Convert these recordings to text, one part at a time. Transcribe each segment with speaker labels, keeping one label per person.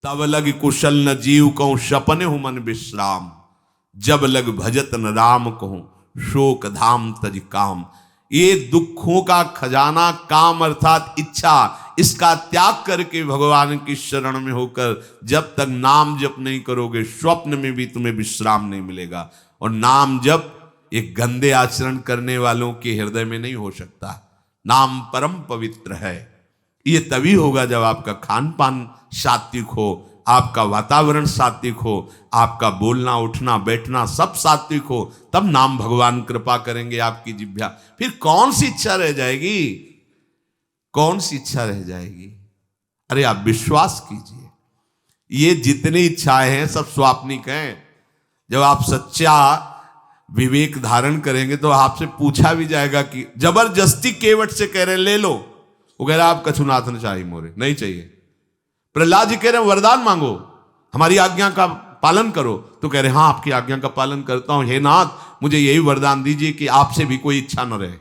Speaker 1: तब लग कुशल न जीव कहूं सपने हूं मन विश्राम, जब लग भजत न राम कहूं शोक धाम तज काम। ये दुखों का खजाना काम अर्थात इच्छा, इसका त्याग करके भगवान की शरण में होकर जब तक नाम जप नहीं करोगे स्वप्न में भी तुम्हें विश्राम नहीं मिलेगा। और नाम जप एक गंदे आचरण करने वालों के हृदय में नहीं हो सकता। नाम परम पवित्र है। ये तभी होगा जब आपका खान पान सात्विक हो, आपका वातावरण सात्विक हो, आपका बोलना उठना बैठना सब सात्विक हो, तब नाम भगवान कृपा करेंगे आपकी जिह्वा। फिर कौन सी इच्छा रह जाएगी, कौन सी इच्छा रह जाएगी। अरे आप विश्वास कीजिए, ये जितनी इच्छाएं हैं सब स्वाप्निक हैं। जब आप सच्चा विवेक धारण करेंगे तो आपसे पूछा भी जाएगा कि जबरदस्ती केवट से कह रहे ले लो, वो कह रहे आप कछुनाथ न चाहिए मोरे, नहीं चाहिए। प्रहलाद जी कह रहे हैं वरदान मांगो, हमारी आज्ञा का पालन करो, तो कह रहे हाँ आपकी आज्ञा का पालन करता हूं, हे नाथ मुझे यही वरदान दीजिए कि आपसे भी कोई इच्छा न रहे।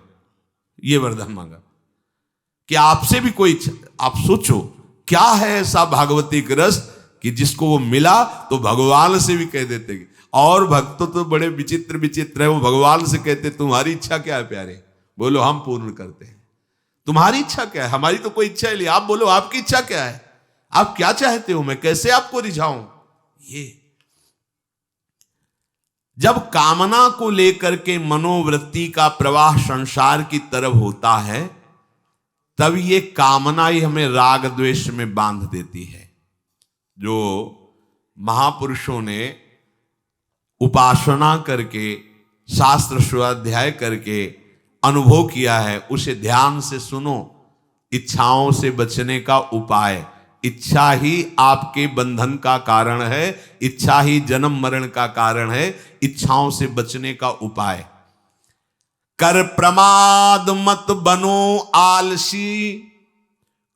Speaker 1: ये वरदान मांगा कि आपसे भी कोई इच्छा। आप सोचो क्या है ऐसा भागवतिक रस कि जिसको वो मिला तो भगवान से भी कह देते। और भक्त तो बड़े विचित्र विचित्र है, वो भगवान से कहते तुम्हारी इच्छा क्या है प्यारे, बोलो हम पूर्ण करते हैं। तुम्हारी इच्छा क्या है, हमारी तो कोई इच्छा ही नहीं, आप बोलो आपकी इच्छा क्या है, आप क्या चाहते हो, मैं कैसे आपको रिझाऊं। ये जब कामना को लेकर के मनोवृत्ति का प्रवाह संसार की तरफ होता है, तब ये कामना ही हमें राग द्वेष में बांध देती है। जो महापुरुषों ने उपासना करके शास्त्र स्वाध्याय करके अनुभव किया है उसे ध्यान से सुनो। इच्छाओं से बचने का उपाय, इच्छा ही आपके बंधन का कारण है, इच्छा ही जन्म मरण का कारण है। इच्छाओं से बचने का उपाय, कर प्रमाद मत बनो आलसी,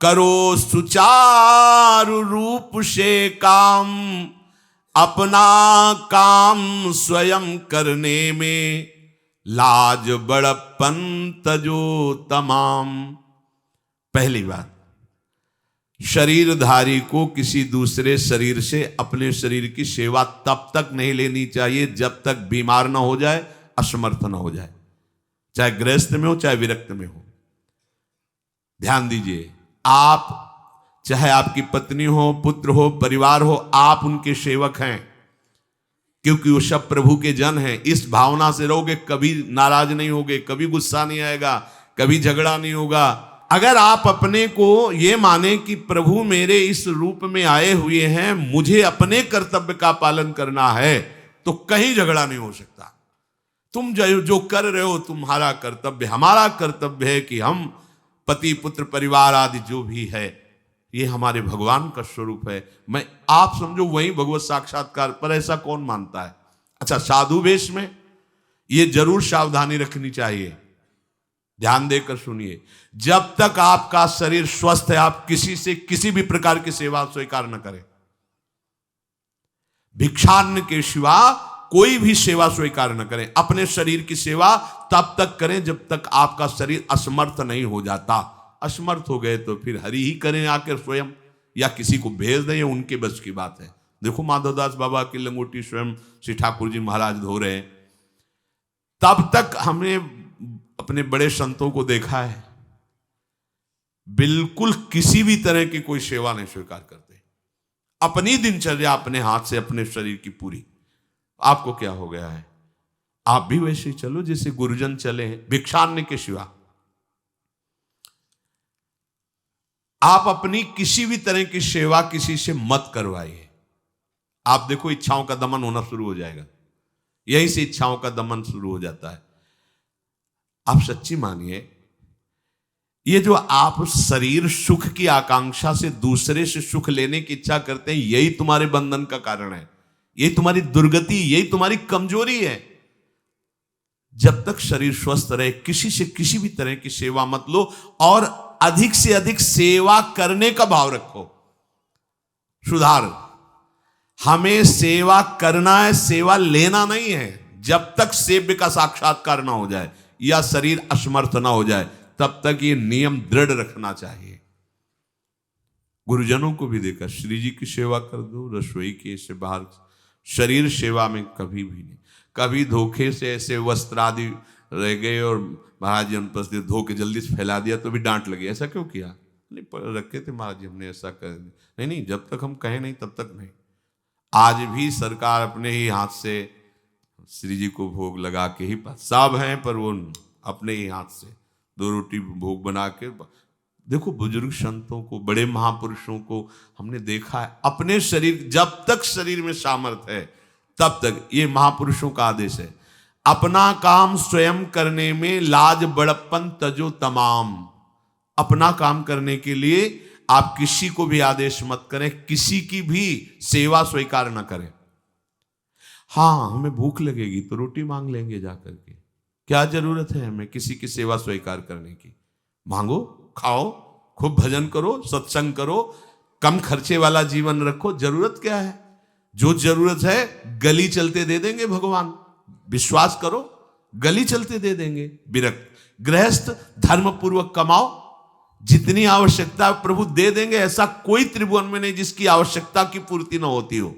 Speaker 1: करो सुचारु रूप से काम, अपना काम स्वयं करने में लाज बड़प्पन तजो तमाम। पहली बात, शरीरधारी को किसी दूसरे शरीर से अपने शरीर की सेवा तब तक नहीं लेनी चाहिए जब तक बीमार ना हो जाए, असमर्थ ना हो जाए, चाहे गृहस्थ में हो चाहे विरक्त में हो। ध्यान दीजिए, आप चाहे आपकी पत्नी हो, पुत्र हो, परिवार हो, आप उनके सेवक हैं क्योंकि वो सब प्रभु के जन हैं। इस भावना से रहोगे कभी नाराज नहीं होगे, कभी गुस्सा नहीं आएगा, कभी झगड़ा नहीं होगा। अगर आप अपने को ये माने कि प्रभु मेरे इस रूप में आए हुए हैं, मुझे अपने कर्तव्य का पालन करना है, तो कहीं झगड़ा नहीं हो सकता। तुम जो कर रहे हो तुम्हारा कर्तव्य, हमारा कर्तव्य है कि हम पति पुत्र परिवार आदि जो भी है ये हमारे भगवान का स्वरूप है। मैं आप समझो वही भगवत साक्षात्कार, पर ऐसा कौन मानता है। अच्छा, साधु वेश में ये जरूर सावधानी रखनी चाहिए, ध्यान देकर सुनिए। जब तक आपका शरीर स्वस्थ है आप किसी से किसी भी प्रकार की सेवा स्वीकार न करें। भिक्षान्न के सिवा कोई भी सेवा स्वीकार न करें। अपने शरीर की सेवा तब तक करें जब तक आपका शरीर असमर्थ नहीं हो जाता। असमर्थ हो गए तो फिर हरि ही करें आकर स्वयं, या किसी को भेज दें, उनके बस की बात है। देखो माधवदास बाबा की लंगोटी स्वयं श्री ठाकुर जी महाराज धो रहे हैं। तब तक हमने अपने बड़े संतों को देखा है बिल्कुल किसी भी तरह की कोई सेवा नहीं स्वीकार करते। अपनी दिनचर्या अपने हाथ से अपने शरीर की पूरी। आपको क्या हो गया है, आप भी वैसे ही चलो जैसे गुरुजन चले हैं, भिक्षान्न के सिवा। आप अपनी किसी भी तरह की सेवा किसी से मत करवाइए। आप देखो इच्छाओं का दमन होना शुरू हो जाएगा, यहीं से इच्छाओं का दमन शुरू हो जाता है। आप सच्ची मानिए, ये जो आप शरीर सुख की आकांक्षा से दूसरे से सुख लेने की इच्छा करते हैं, यही तुम्हारे बंधन का कारण है, यही तुम्हारी दुर्गति, यही तुम्हारी कमजोरी है। जब तक शरीर स्वस्थ रहे किसी से किसी भी तरह की सेवा मत लो, और अधिक से अधिक सेवा करने का भाव रखो। सुधार, हमें सेवा करना है, सेवा लेना नहीं है। जब तक सेव्य का साक्षात्कार ना हो जाए या शरीर असमर्थ ना हो जाए, तब तक ये नियम दृढ़ रखना चाहिए। गुरुजनों को भी देखा, श्री जी की सेवा कर दो, रसोई के से बाहर, शरीर सेवा में कभी भी नहीं। कभी धोखे से ऐसे वस्त्र आदि रह गए और महाराज जी अनुपस्थित, धो के जल्दी से फैला दिया तो भी डांट लगी, ऐसा क्यों किया? नहीं रखे थे महाराज जी, हमने ऐसा कर दिया। नहीं, जब तक हम कहें नहीं तब तक नहीं। आज भी सरकार अपने ही हाथ से श्री जी को भोग लगा के ही, सब हैं पर वो अपने ही हाथ से 2 रोटी भोग बना के। देखो बुजुर्ग संतों को, बड़े महापुरुषों को हमने देखा है, अपने शरीर, जब तक शरीर में सामर्थ्य है तब तक, ये महापुरुषों का आदेश है, अपना काम स्वयं करने में लाज बड़प्पन तजो तमाम। अपना काम करने के लिए आप किसी को भी आदेश मत करें, किसी की भी सेवा स्वीकार न करें। हाँ, हमें भूख लगेगी तो रोटी मांग लेंगे जाकर के, क्या जरूरत है हमें किसी की सेवा स्वीकार करने की? मांगो, खाओ, खूब भजन करो, सत्संग करो, कम खर्चे वाला जीवन रखो। जरूरत क्या है? जो जरूरत है गली चलते दे देंगे भगवान, विश्वास करो, गली चलते दे देंगे। विरक्त गृहस्थ धर्म पूर्वक कमाओ, जितनी आवश्यकता प्रभु दे देंगे। ऐसा कोई त्रिभुवन में नहीं जिसकी आवश्यकता की पूर्ति न होती हो।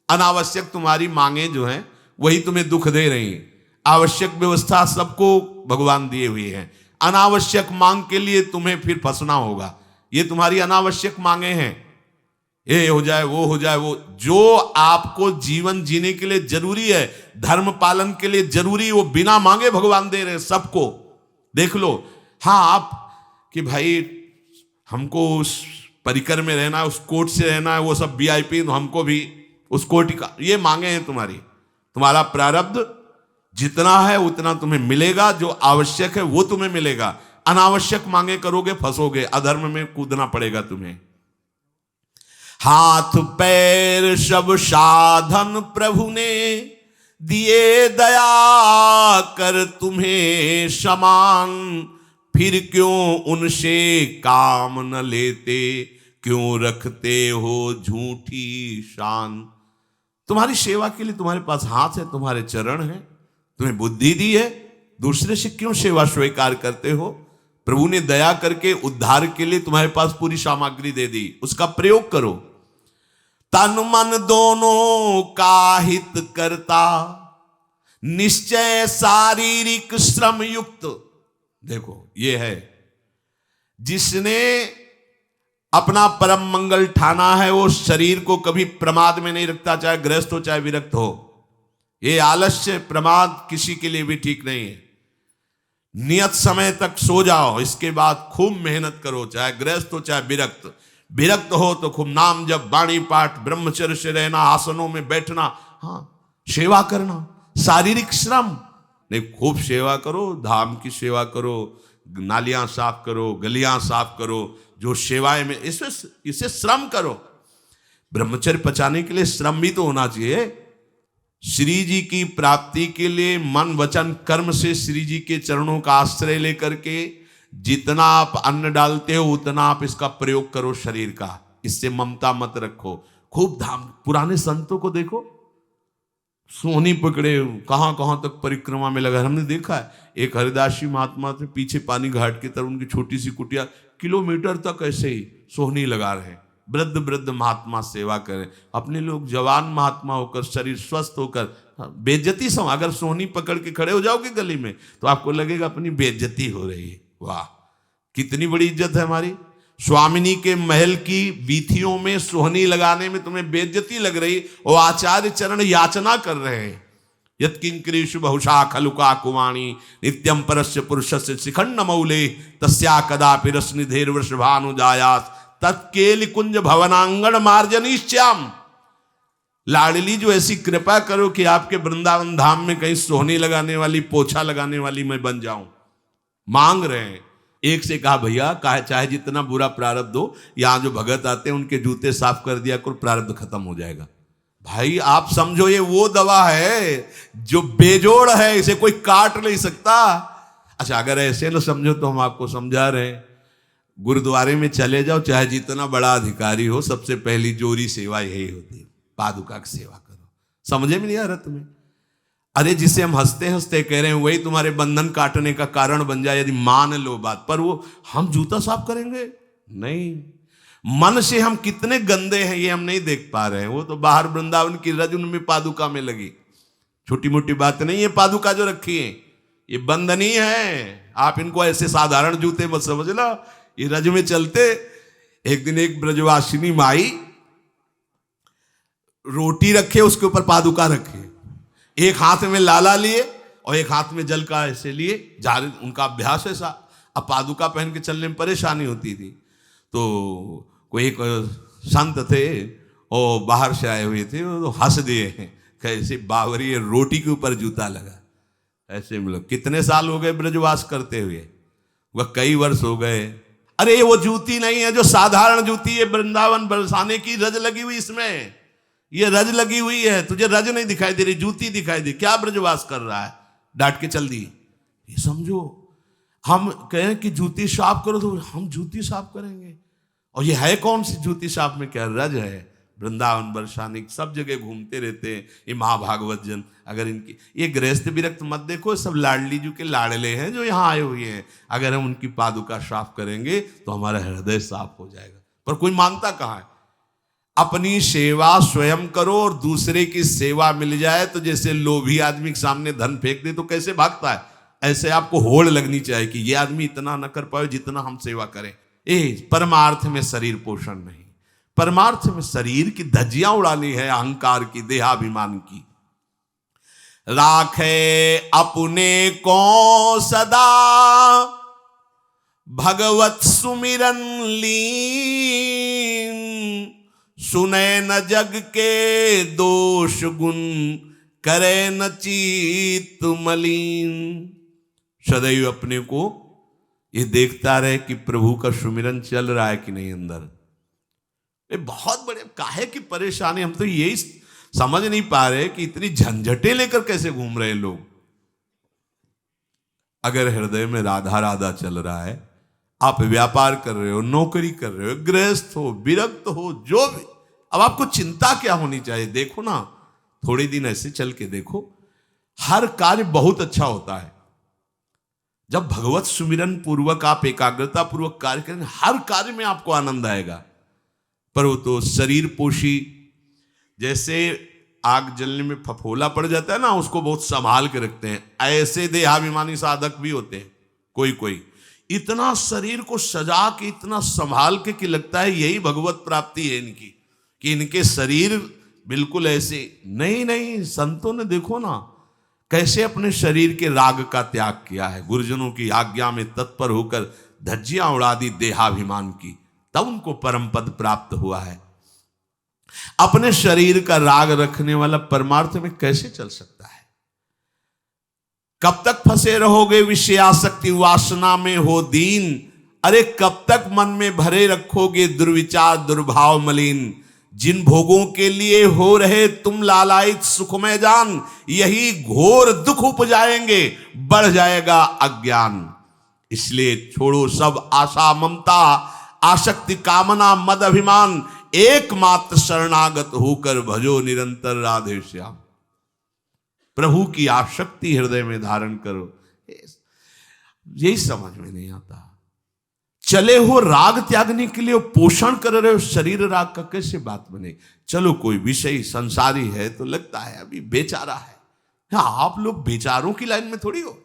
Speaker 1: अनावश्यक तुम्हारी मांगे जो हैं वही तुम्हें दुख दे रही हैं। आवश्यक व्यवस्था सबको भगवान दिए हुए हैं, अनावश्यक मांग के लिए तुम्हें फिर फंसना होगा। ये तुम्हारी अनावश्यक मांगे हैं, ये हो जाए, वो हो जाए, वो जो आपको जीवन जीने के लिए जरूरी है, धर्म पालन के लिए जरूरी, वो बिना मांगे भगवान दे रहे हैं सबको। देख लो। हाँ, आप कि भाई हमको उस परिकर में रहना है, उस कोर्ट से रहना है, वो सब VIP, तो हमको भी उस कोर्ट का, ये मांगे हैं तुम्हारी। तुम्हारा प्रारब्ध जितना है उतना तुम्हें मिलेगा, जो आवश्यक है वो तुम्हें मिलेगा। अनावश्यक मांगे करोगे फंसोगे, अधर्म में कूदना पड़ेगा तुम्हें। हाथ पैर सब साधन प्रभु ने दिए, दया कर तुम्हें समान, फिर क्यों उनसे काम न लेते, क्यों रखते हो झूठी शान। तुम्हारी सेवा के लिए तुम्हारे पास हाथ है, तुम्हारे चरण है, तुम्हें बुद्धि दी है, दूसरे से क्यों सेवा स्वीकार करते हो? प्रभु ने दया करके उद्धार के लिए तुम्हारे पास पूरी सामग्री दे दी, उसका प्रयोग करो। तन मन दोनों का हित करता, निश्चय शारीरिक श्रम युक्त। देखो, ये है जिसने अपना परम मंगल ठाना है, वो शरीर को कभी प्रमाद में नहीं रखता, चाहे गृहस्थ हो चाहे विरक्त हो। ये आलस्य प्रमाद किसी के लिए भी ठीक नहीं है। नियत समय तक सो जाओ, इसके बाद खूब मेहनत करो, चाहे गृहस्थ हो चाहे विरक्त। विरक्त हो तो खूब नाम जप, वाणी पाठ, ब्रह्मचर्य से रहना, आसनों में बैठना, हाँ, सेवा करना, शारीरिक श्रम नहीं, खूब सेवा करो, धाम की सेवा करो, नालियां साफ करो, गलियां साफ करो, जो सेवाएं में इसे श्रम करो। ब्रह्मचर्य पचाने के लिए श्रम भी तो होना चाहिए। श्री जी की प्राप्ति के लिए मन वचन कर्म से श्री जी के चरणों का आश्रय लेकर के जितना आप अन्न डालते हो उतना आप इसका प्रयोग करो शरीर का। इससे ममता मत रखो। खूब धाम, पुराने संतों को देखो, सोहनी पकड़े कहां कहां तक परिक्रमा में लगा। हमने देखा है एक हरिदासी महात्मा थे, पीछे पानी घाट की तरफ उनकी छोटी सी कुटिया, किलोमीटर तक ऐसे ही सोहनी लगा रहे। वृद्ध वृद्ध महात्मा सेवा करें। अपने लोग जवान महात्मा होकर, शरीर स्वस्थ होकर, बेइज्जती सम, अगर सोहनी पकड़ के खड़े हो जाओगे गली में तो आपको लगेगा अपनी बेइज्जती हो रही है। वाह, कितनी बड़ी इज्जत है हमारी। स्वामिनी के महल की वीथियों में सोहनी लगाने में तुम्हें बेइज्जती लग रही, और आचार्य चरण याचना कर रहे हैं। यत्किंकरीषु बहुशा खलुका कुवाणी नित्यम परस्य पुरुषस्य शिखंड मौले तस्या कदापि रसनिधेर वृषभानुजायास तत्केलि कुंज भवनांगण मार्जनीश्याम। लाडली, जो ऐसी कृपा करो कि आपके वृंदावन धाम में कहीं सोहनी लगाने वाली, पोछा लगाने वाली मैं बन जाऊं। मांग रहे हैं। एक से कहा, भैया चाहे जितना बुरा प्रारब्ध हो, यहां जो भगत आते हैं उनके जूते साफ कर दिया करो, प्रारब्ध खत्म हो जाएगा। भाई आप समझो, ये वो दवा है जो बेजोड़ है, इसे कोई काट नहीं सकता। अच्छा, अगर ऐसे न समझो तो हम आपको समझा रहे हैं। गुरुद्वारे में चले जाओ, चाहे जितना बड़ा अधिकारी हो, सबसे पहली जोरी सेवा यही होती है, पादुका की सेवा करो। समझे में नहीं आ रहा तुम्हें? अरे जिसे हम हंसते हंसते कह रहे हैं वही तुम्हारे बंधन काटने का कारण बन जाए, यदि मान लो बात। पर वो हम जूता साफ करेंगे नहीं, मन से हम कितने गंदे हैं ये हम नहीं देख पा रहे हैं। वो तो बाहर वृंदावन की रज उनमें पादुका में लगी, छोटी मोटी बात नहीं है। पादुका जो रखी है ये बंदनीय है, आप इनको ऐसे साधारण जूते मत समझ लो, ये रज में चलते। एक दिन एक ब्रजवासिनी माई रोटी रखे, उसके ऊपर पादुका रखे, एक हाथ में लाला लिए और एक हाथ में जल का ऐसे लिए जा रहे, उनका अभ्यास ऐसा। अब पादुका पहन के चलने में परेशानी होती थी, तो कोई एक संत थे और बाहर से आए हुए थे, वो हंस दिए कैसे बावरी रोटी के ऊपर जूता लगा। ऐसे मतलब कितने साल हो गए ब्रजवास करते हुए, वह कई वर्ष हो गए। अरे वो जूती नहीं है जो साधारण जूती है, वृंदावन बरसाने की रज लगी हुई, इसमें ये रज लगी हुई है। तुझे रज नहीं दिखाई दे रही, जूती दिखाई दे, क्या ब्रजवास कर रहा है, डांट के चल दी। ये समझो, हम कहें कि जूती साफ करो तो हम जूती साफ करेंगे, और ये है कौन सी जूती साफ में, क्या रज है। वृंदावन बरसाने सब जगह घूमते रहते हैं ये महाभागवत जन। अगर इनकी ये गृहस्थ विरक्त मत देखो, सब लाडली जी के लाडले हैं जो यहाँ आए हुए हैं। अगर हम उनकी पादुका साफ करेंगे तो हमारा हृदय साफ हो जाएगा, पर कोई मानता कहाँ है। अपनी सेवा स्वयं करो और दूसरे की सेवा मिल जाए तो जैसे लोभी आदमी के सामने धन फेंक दे तो कैसे भागता है, ऐसे आपको होड़ लगनी चाहिए कि ये आदमी इतना न कर पाए जितना हम सेवा करें। परमार्थ में शरीर पोषण नहीं, परमार्थ में शरीर की धज्जियां उड़ानी है, अहंकार की, देहाभिमान की। राखे अपने को सदा भगवत सुमिरन लीन, सुने न जग के दोष गुण, करे न चित्त मलिन। सदैव अपने को ये देखता रहे कि प्रभु का सुमिरन चल रहा है कि नहीं अंदर। ये बहुत बड़े काहे की परेशानी, हम तो यही समझ नहीं पा रहे कि इतनी झंझटें लेकर कैसे घूम रहे लोग। अगर हृदय में राधा राधा चल रहा है, आप व्यापार कर रहे हो, नौकरी कर रहे हो, गृहस्थ हो, विरक्त हो, जो भी, अब आपको चिंता क्या होनी चाहिए। देखो ना, थोड़े दिन ऐसे चल के देखो, हर कार्य बहुत अच्छा होता है जब भगवत सुमिरन पूर्वक आप एकाग्रता पूर्वक कार्य करेंगे, हर कार्य में आपको आनंद आएगा। पर वो तो शरीर पोषी, जैसे आग जलने में फफोला पड़ जाता है ना, उसको बहुत संभाल के रखते हैं, ऐसे देहाभिमानी साधक भी होते हैं। कोई कोई इतना शरीर को सजा के, इतना संभाल के कि लगता है यही भगवत प्राप्ति है इनकी, कि इनके शरीर बिल्कुल ऐसे नहीं। संतों ने देखो ना कैसे अपने शरीर के राग का त्याग किया है, गुरुजनों की आज्ञा में तत्पर होकर धज्जियां उड़ा दी देहाभिमान की, तब उनको परम पद प्राप्त हुआ है। अपने शरीर का राग रखने वाला परमार्थ में कैसे चल सकता है। कब तक फंसे रहोगे विषयासक्ति वासना में हो दीन, अरे कब तक मन में भरे रखोगे दुर्विचार दुर्भाव मलिन। जिन भोगों के लिए हो रहे तुम लालायित सुखमय जान, यही घोर दुख उपजाएंगे, बढ़ जाएगा अज्ञान। इसलिए छोड़ो सब आशा ममता आसक्ति कामना मद अभिमान, एकमात्र शरणागत होकर भजो निरंतर राधे श्याम। प्रभु की आसक्ति हृदय में धारण करो, यही समझ में नहीं आता। चले हो राग त्यागने के लिए, पोषण कर रहे हो शरीर राग का, कैसे बात बने। चलो कोई विषय संसारी है तो लगता है अभी बेचारा है। हाँ, आप लोग बेचारों की लाइन में थोड़ी हो,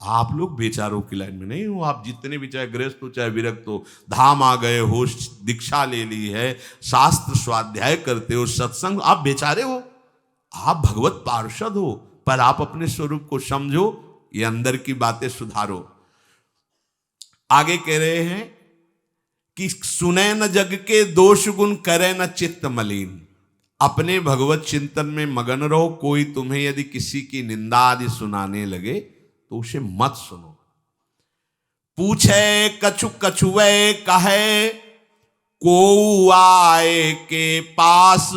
Speaker 1: आप लोग बेचारों की लाइन में नहीं हो। आप जितने भी, चाहे गृहस्थ हो चाहे विरक्त हो, धाम आ गए हो, दीक्षा ले ली है, शास्त्र स्वाध्याय करते हो, सत्संग, आप बेचारे हो, आप भगवत पार्षद हो। पर आप अपने स्वरूप को समझो, ये अंदर की बातें सुधारो। आगे कह रहे हैं कि सुने न जग के दोष गुण, करे न चित्त मलिन। अपने भगवत चिंतन में मगन रहो। कोई तुम्हें यदि किसी की निंदा आदि सुनाने लगे तो उसे मत सुनो। पूछे कछु कछुए कहे, को आए के पास,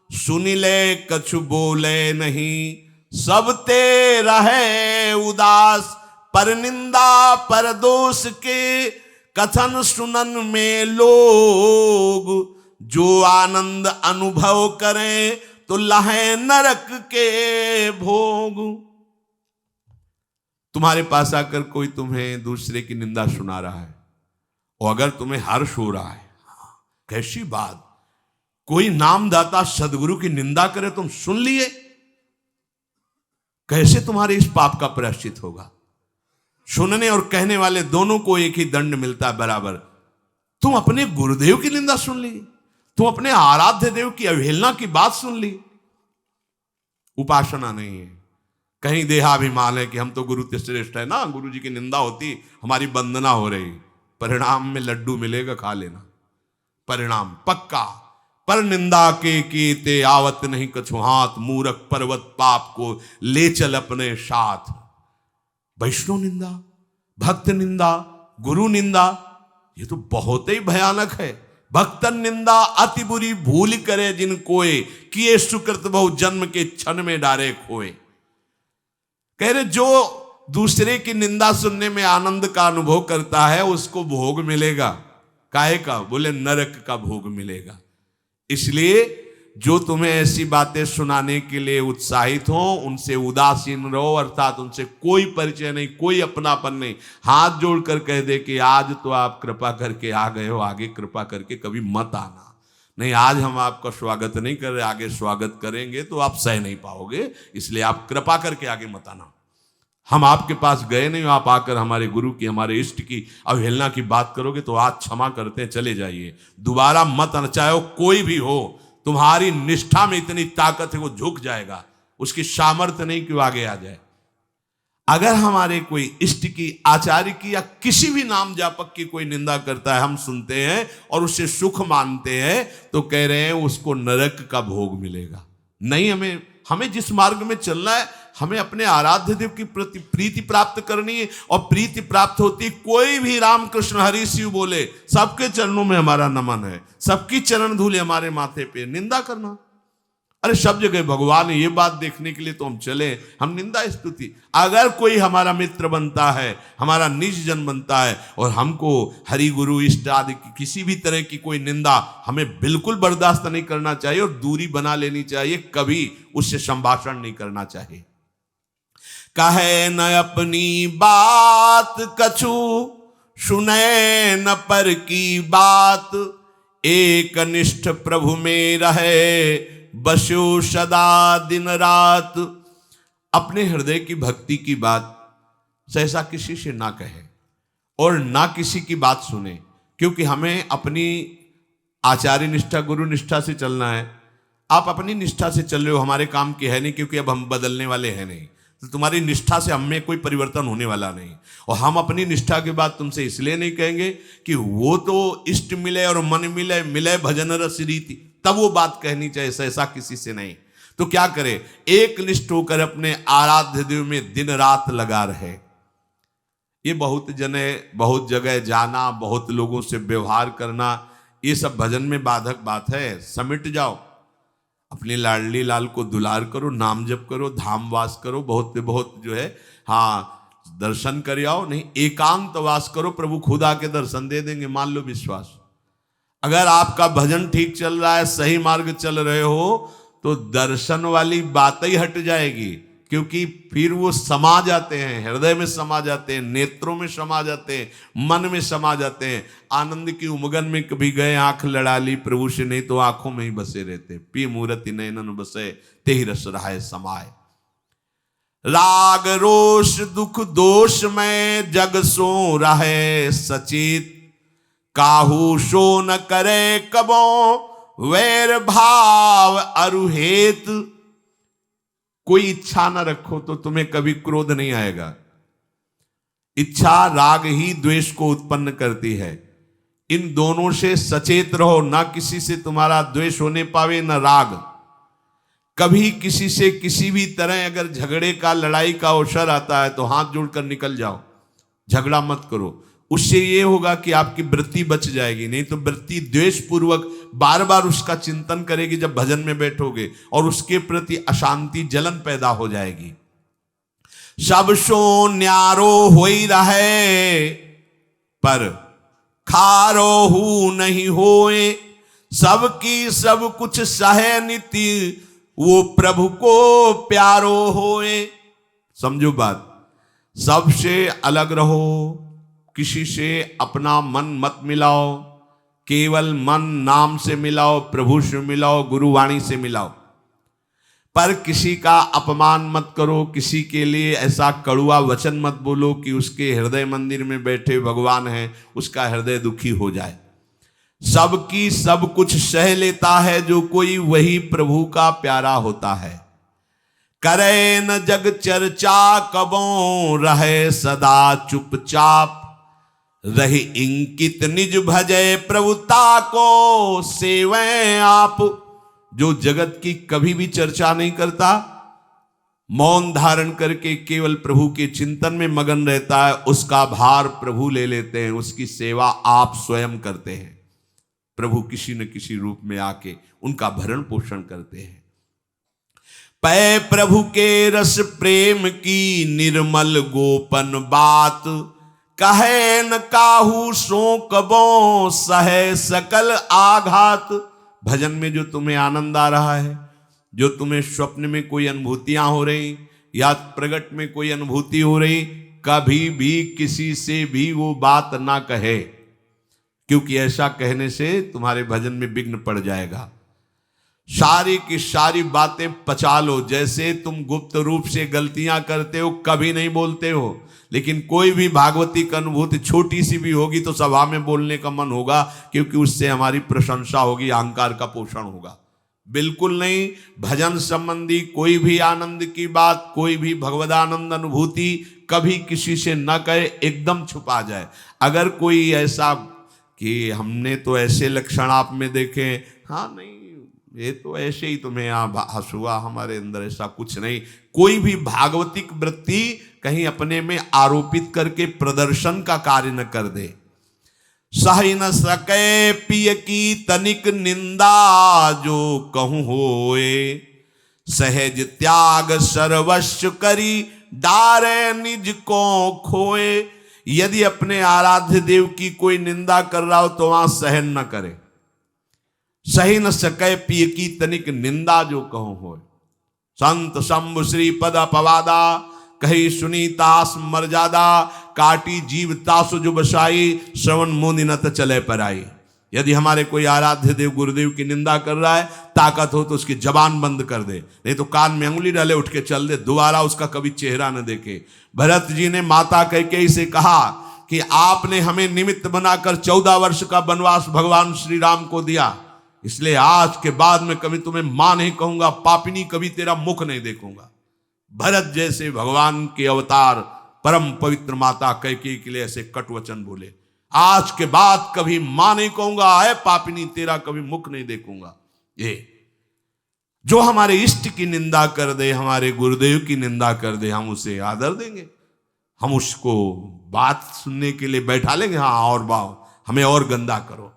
Speaker 1: सुन ले कछु बोले नहीं, सब ते रहे उदास। पर निंदा पर दोष के कथन सुनन में लोग, जो आनंद अनुभव करें तो लहे नरक के भोग। तुम्हारे पास आकर कोई तुम्हें दूसरे की निंदा सुना रहा है, और अगर तुम्हें हर्ष हो रहा है, कैसी बात, कोई नामदाता सदगुरु की निंदा करे तुम सुन लिए, कैसे तुम्हारे इस पाप का प्रायश्चित होगा। सुनने और कहने वाले दोनों को एक ही दंड मिलता है बराबर। तुम अपने गुरुदेव की निंदा सुन ली, तुम अपने आराध्य देव की अवहेलना की बात सुन ली। उपासना नहीं है, कहीं देहाभिमान है कि हम तो गुरु श्रेष्ठ है ना, गुरु जी की निंदा होती हमारी वंदना हो रही। परिणाम में लड्डू मिलेगा, खा लेना, परिणाम पक्का। पर निंदा के कीते आवत नहीं कछु हाथ, मूरख पर्वत पाप को ले चल अपने साथ। वैष्णव निंदा, भक्त निंदा, गुरु निंदा, ये तो बहुत ही भयानक है। भक्तन निंदा अति बुरी भूल करे जिन कोय, किए सुकृत बहु जन्म के क्षण में डारे खोए। कह रहे जो दूसरे की निंदा सुनने में आनंद का अनुभव करता है उसको भोग मिलेगा। काहे का? बोले नरक का भोग मिलेगा। इसलिए जो तुम्हें ऐसी बातें सुनाने के लिए उत्साहित हो उनसे उदासीन रहो, अर्थात उनसे कोई परिचय नहीं, कोई अपनापन नहीं। हाथ जोड़कर कह दे कि आज तो आप कृपा करके आ गए हो, आगे कृपा करके कभी मत आना। नहीं, आज हम आपका स्वागत नहीं कर रहे, आगे स्वागत करेंगे तो आप सह नहीं पाओगे, इसलिए आप कृपा करके आगे मत आना। हम आपके पास गए नहीं, आप आकर हमारे गुरु की, हमारे इष्ट की अवहेलना की बात करोगे तो आज क्षमा करते हैं, चले जाइए, दोबारा मत आना। चाहे वो कोई भी हो, तुम्हारी निष्ठा में इतनी ताकत है वो झुक जाएगा, उसकी सामर्थ्य नहीं कि वो आगे आ जाए। अगर हमारे कोई इष्ट की, आचार्य की या किसी भी नाम जापक की कोई निंदा करता है, हम सुनते हैं और उससे सुख मानते हैं, तो कह रहे हैं उसको नरक का भोग मिलेगा। नहीं, हमें जिस मार्ग में चलना है, हमें अपने आराध्य देव की प्रति प्रीति प्राप्त करनी है, और प्रीति प्राप्त होती कोई भी राम कृष्ण हरि शिव बोले, सबके चरणों में हमारा नमन है, सबकी चरण धूले हमारे माथे पे। निंदा करना, अरे सब जगह भगवान है, ये बात देखने के लिए तो हम चले, हम निंदा स्तुति। अगर कोई हमारा मित्र बनता है, हमारा निज जन बनता है, और हमको हरि गुरु इष्ट आदि की किसी भी तरह की कोई निंदा हमें बिल्कुल बर्दाश्त नहीं करना चाहिए और दूरी बना लेनी चाहिए, कभी उससे संभाषण नहीं करना चाहिए। कहे न अपनी बात कछु, सुने न पर की बात, एक निष्ठ प्रभु में रहे, बस्यो सदा दिन रात। अपने हृदय की भक्ति की बात सहसा किसी से ना कहे और ना किसी की बात सुने, क्योंकि हमें अपनी आचार्य निष्ठा, गुरु निष्ठा से चलना है। आप अपनी निष्ठा से चल रहे हो, हमारे काम की है नहीं, क्योंकि अब हम बदलने वाले हैं नहीं, तो तुम्हारी निष्ठा से हम में कोई परिवर्तन होने वाला नहीं। और हम अपनी निष्ठा के बाद तुमसे इसलिए नहीं कहेंगे कि वो तो इष्ट मिले और मन मिले, मिले भजन रस रीति, तब वो बात कहनी चाहिए, ऐसा किसी से नहीं। तो क्या करे, एक निष्ठ होकर अपने आराध्य देव में दिन रात लगा रहे। ये बहुत जगह जाना, बहुत लोगों से व्यवहार करना, ये सब भजन में बाधक बात है। समिट जाओ, अपने लाडली लाल को दुलार करो, नाम जप करो, धाम वास करो, बहुत जो है, हाँ, दर्शन कर आओ। नहीं, एकांत वास करो, प्रभु खुद आके दर्शन दे देंगे, मान लो विश्वास। अगर आपका भजन ठीक चल रहा है, सही मार्ग चल रहे हो, तो दर्शन वाली बात ही हट जाएगी, क्योंकि फिर वो समा जाते हैं, हृदय में समा जाते हैं, नेत्रों में समा जाते हैं, मन में समा जाते हैं। आनंद की उमगन में कभी गए, आंख लड़ा ली प्रभु से, नहीं तो आंखों में ही बसे रहते। पी मूर्ति नयनन बसे, तेहि रस रहाय समाए। राग रोष दुख दोष में जग सो रहे सचेत, काहू सो न करे कबो वैर भाव अरुहेत। कोई इच्छा न रखो तो तुम्हें कभी क्रोध नहीं आएगा। इच्छा राग ही द्वेष को उत्पन्न करती है। इन दोनों से सचेत रहो, ना किसी से तुम्हारा द्वेष होने पावे न राग। कभी किसी से किसी भी तरह अगर झगड़े का, लड़ाई का अवसर आता है तो हाथ जोड़कर निकल जाओ, झगड़ा मत करो। उससे ये होगा कि आपकी वृत्ति बच जाएगी, नहीं तो वृत्ति द्वेष पूर्वक बार बार उसका चिंतन करेगी जब भजन में बैठोगे, और उसके प्रति अशांति, जलन पैदा हो जाएगी। सब सो न्यारो होई रहे, पर खारो हु नहीं होए, सबकी सब कुछ सहे नीति, वो प्रभु को प्यारो होए। समझो बात, सबसे अलग रहो, किसी से अपना मन मत मिलाओ, केवल मन नाम से मिलाओ, प्रभु से मिलाओ, गुरुवाणी से मिलाओ, पर किसी का अपमान मत करो, किसी के लिए ऐसा कड़ुआ वचन मत बोलो कि उसके हृदय मंदिर में बैठे भगवान हैं, उसका हृदय दुखी हो जाए। सबकी सब कुछ सह लेता है जो कोई, वही प्रभु का प्यारा होता है। करे न जग चर्चा कबों, रहे सदा चुपचाप, रही इंकित निज भजय प्रभुता को सेवै आप। जो जगत की कभी भी चर्चा नहीं करता, मौन धारण करके केवल प्रभु के चिंतन में मगन रहता है, उसका भार प्रभु ले लेते हैं, उसकी सेवा आप स्वयं करते हैं। प्रभु किसी न किसी रूप में आके उनका भरण पोषण करते हैं। पै प्रभु के रस प्रेम की निर्मल गोपन बात, कहे न काहू सो कबों, सहे सकल आघात। भजन में जो तुम्हें आनंद आ रहा है, जो तुम्हें स्वप्न में कोई अनुभूतियां हो रही या प्रगट में कोई अनुभूति हो रही, कभी भी किसी से भी वो बात ना कहे, क्योंकि ऐसा कहने से तुम्हारे भजन में विघ्न पड़ जाएगा। सारी की सारी बातें पचा लो। जैसे तुम गुप्त रूप से गलतियां करते हो, कभी नहीं बोलते हो, लेकिन कोई भी भागवती की अनुभूति छोटी सी भी होगी तो सभा में बोलने का मन होगा, क्योंकि उससे हमारी प्रशंसा होगी, अहंकार का पोषण होगा। बिल्कुल नहीं। भजन संबंधी कोई भी आनंद की बात, कोई भी भगवदानंद अनुभूति कभी किसी से न कहे, एकदम छुपा जाए। अगर कोई ऐसा कि हमने तो ऐसे लक्षण आप में देखे, हाँ नहीं ये तो ऐसे ही तुम्हें यहाँ हंसुआ, हमारे अंदर ऐसा कुछ नहीं। कोई भी भागवतिक वृत्ति कहीं अपने में आरोपित करके प्रदर्शन का कार्य न कर दे। सही न सके पिय की तनिक निंदा, जो कहूं होए सहज त्याग सर्वस्व करी, डारे निज को खोए। यदि अपने आराध्य देव की कोई निंदा कर रहा हो तो वहां सहन न करे। सही न सके पिय की तनिक निंदा, जो कहूं होए। संत शंभु श्री पद अपवादा, कही सुनी तास मर्यादा, काटी जीव तासु जो बसाई, श्रवण मुनि न चले पर आई। यदि हमारे कोई आराध्य देव गुरुदेव की निंदा कर रहा है, ताकत हो तो उसकी जबान बंद कर दे, नहीं तो कान में अंगुली डाले उठ के चल दे, दोबारा उसका कभी चेहरा न देखे। भरत जी ने माता कैकेयी से कहा कि आपने हमें निमित्त बनाकर 14 वर्ष का वनवास भगवान श्री राम को दिया, इसलिए आज के बाद में कभी तुम्हें मां नहीं कहूंगा, पापिनी कभी तेरा मुख नहीं देखूंगा। भरत जैसे भगवान के अवतार परम पवित्र माता कैकेयी के लिए ऐसे कटु वचन बोले, आज के बाद कभी मां नहीं कहूंगा, है पापिनी तेरा कभी मुख नहीं देखूंगा। ये जो हमारे इष्ट की निंदा कर दे, हमारे गुरुदेव की निंदा कर दे, हम उसे आदर देंगे, हम उसको बात सुनने के लिए बैठा लेंगे। हाँ और बाओ, हमें और गंदा करो।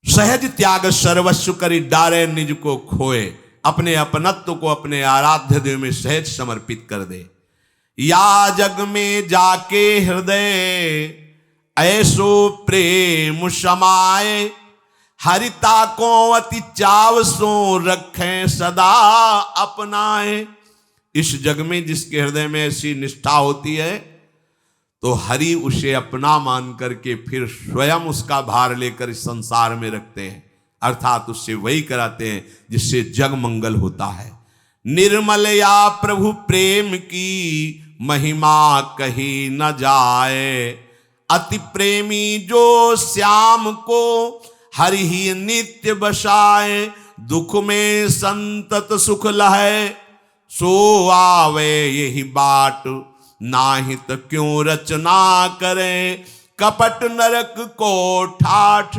Speaker 1: सहज त्याग सर्वस्व करी, डारे निज को खोए। अपने अपनत्व को अपने आराध्य देव में सहज समर्पित कर दे। या जग में जाके हृदय ऐसो प्रेम समाए, हरिता को अति चाव सो रखें सदा अपनाए। इस जग में जिसके हृदय में ऐसी निष्ठा होती है तो हरि उसे अपना मान करके फिर स्वयं उसका भार लेकर इस संसार में रखते हैं, अर्थात उससे वही कराते हैं जिससे जग मंगल होता है। निर्मल या प्रभु प्रेम की महिमा कही न जाए, अति प्रेमी जो श्याम को हरि ही नित्य बसाए। दुख में संतत सुख लहे, सो आवे यही बाट, नाहित क्यों रचना करे, कपट नरक को ठाठ।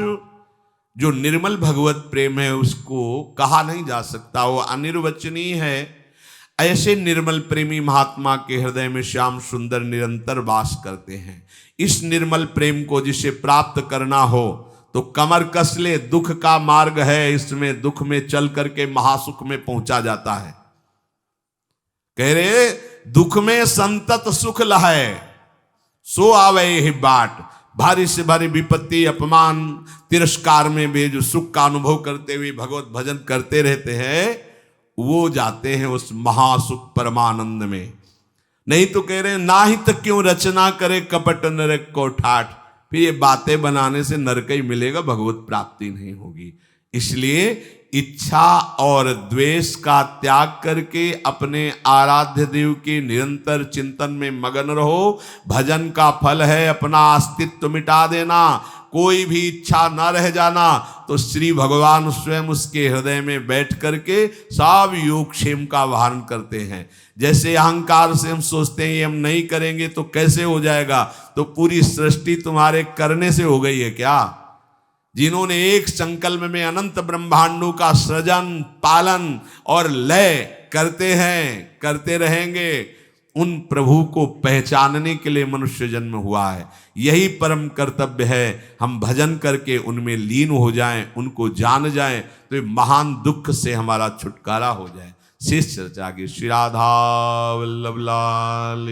Speaker 1: जो निर्मल भगवत प्रेम है उसको कहा नहीं जा सकता, वो अनिर्वचनीय है। ऐसे निर्मल प्रेमी महात्मा के हृदय में श्याम सुंदर निरंतर वास करते हैं। इस निर्मल प्रेम को जिसे प्राप्त करना हो तो कमर कस ले, दुख का मार्ग है, इसमें दुख में चल करके महासुख में पहुंचा जाता है। कह रहे दुख में संतत सुख लहे, सो आवे यही बाट। भारी से भारी विपत्ति, अपमान, तिरस्कार में भी जो सुख का अनुभव करते हुए भगवत भजन करते रहते हैं, वो जाते हैं उस महासुख परमानंद में। नहीं तो कह रहे ना ही तक क्यों रचना करे, कपट नरक को ठाठ। फिर ये बातें बनाने से नरक ही मिलेगा, भगवत प्राप्ति नहीं होगी। इसलिए इच्छा और द्वेष का त्याग करके अपने आराध्य देव के निरंतर चिंतन में मगन रहो। भजन का फल है अपना अस्तित्व मिटा देना, कोई भी इच्छा न रह जाना, तो श्री भगवान स्वयं उसके हृदय में बैठ करके सब योगक्षेम का वाहन करते हैं। जैसे अहंकार से हम सोचते हैं ये हम नहीं करेंगे तो कैसे हो जाएगा, तो पूरी सृष्टि तुम्हारे करने से हो गई है क्या? जिन्होंने एक संकल्प में अनंत ब्रह्मांडों का सृजन, पालन और लय करते हैं, करते रहेंगे, उन प्रभु को पहचानने के लिए मनुष्य जन्म हुआ है। यही परम कर्तव्य है, हम भजन करके उनमें लीन हो जाएं, उनको जान जाएं, तो ये महान दुख से हमारा छुटकारा हो जाए। शेष चर्चा की श्री राधा वल्लभ लाल।